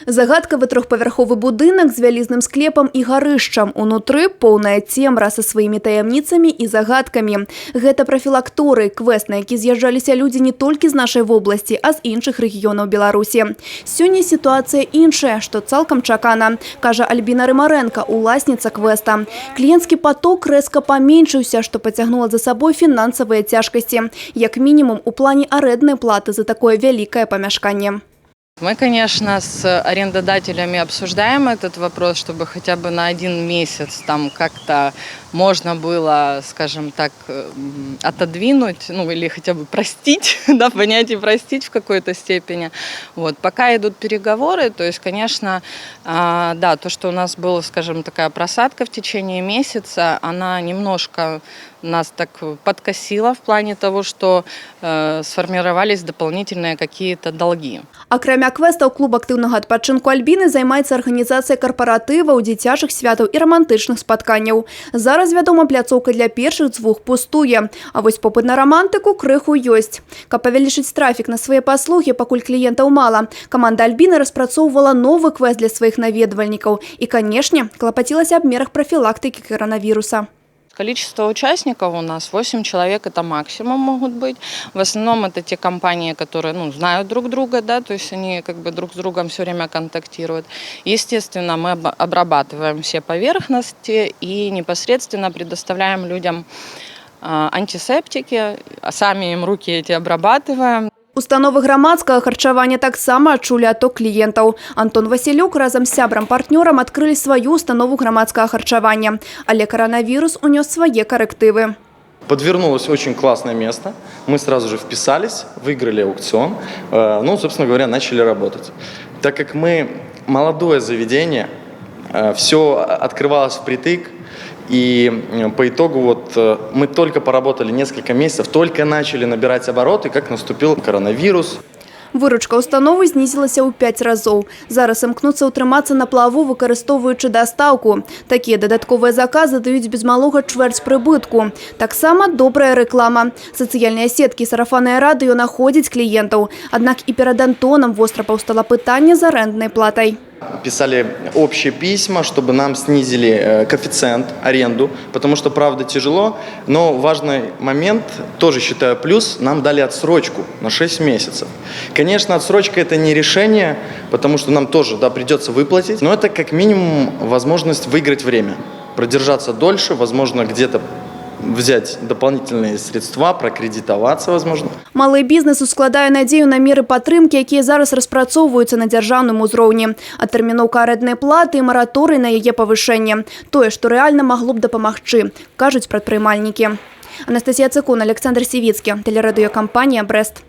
Загадкавы трохпавярховы будынак з вялізным склепам і гарышчам. Унутры поўная цемра са сваімі таямніцамі і загадкамі. Гэта прафілакторый, квест, на які з'язджаліся людзі не толькі з нашай вобласці, а з іншых рэгіёнаў Беларусі. Сёння сітуацыя іншая, што цалкам чакана, кажа Альбіна Рымарэнка, уласніца квеста. Кліенцкі поток рэзка паменшыўся, што пацягнула за сабой фінансавыя цяжкасці. Як мінімум у плане арэнднай платы за такое вялікае памяшканне. Мы, конечно, с арендодателями обсуждаем этот вопрос, чтобы хотя бы на 1 месяц там как-то можно было, скажем так, отодвинуть, ну или хотя бы простить, да, понятие простить в какой-то степени. Вот. Пока идут переговоры, то есть, конечно, да, то, что у нас была, скажем, такая просадка в течение месяца, она немножко нас так подкосила в плане того, что сформировались дополнительные какие-то долги. Акрамя квестаў, клуб актыўнага адпачынку Альбіны займаецца арганізацыяй карпаратываў, дзіцячых святаў і рамантычных спатканняў. Зараз, вядома, пляцоўка для першых 2 пустуе, а вось попыт на рамантыку крыху ёсць. Каб павялічыць трафік на свае паслугі, пакуль кліентаў мала, каманда Альбіны распрацоўвала новы квест для сваіх наведвальнікаў і, канешне, клапацілася аб мерах прафілактыкі коронавіруса. Количество участников у нас 8 человек, это максимум могут быть. В основном это те компании, которые знают друг друга, да, то есть они как бы друг с другом все время контактируют. Естественно, мы обрабатываем все поверхности и непосредственно предоставляем людям антисептики, а сами им руки эти обрабатываем. Установы грамадскага харчавання таксама адчулі адток кліентаў. Антон Васілюк разам з сябрам-партнёрам адкрылі сваю установу грамадскага харчавання. Але коронавирус унес свае коррективы. Подвернулось очень классное место. Мы сразу же вписались, выиграли аукцион. Собственно говоря, начали работать. Так как мы молодое заведение, все открывалось впритык. И по итогу мы только поработали несколько месяцев, только начали набирать обороты, как наступил коронавирус. Выручка установы знізілася ў 5 разоў. Зараз імкнуцца ўтрымацца на плаву, выкарыстоўваючы дастаўку. Такія дадатковыя заказы даюць без малога чвэрць прыбытку. Таксама добрая рэклама. Сацыяльныя сеткі і сарафаннае радыё находзяць кліентаў. Аднак і перад Антонам востра паўстала пытанне з арэнднай платай. Писали общие письма, чтобы нам снизили коэффициент аренду, потому что, правда, тяжело. Но важный момент, тоже считаю плюс, нам дали отсрочку на 6 месяцев. Конечно, отсрочка – это не решение, потому что нам тоже придется выплатить, но это как минимум возможность выиграть время, продержаться дольше, возможно, где-то взять дополнительные средства, прокредитоваться, возможно. Малы бізнес ускладае надзею на меры падтрымкі, якія зараз распрацоўваюцца на дзяржаўным узроўні. Адтэрміноўка арэнднай платы і мараторый на яе павышэнне. Тое, што рэальна магло б дапамагчы, кажуць прадпрымальнікі. Анастасія Цыкун, Александр Сівіцкі, тэлерадыёкампанія «Брэст».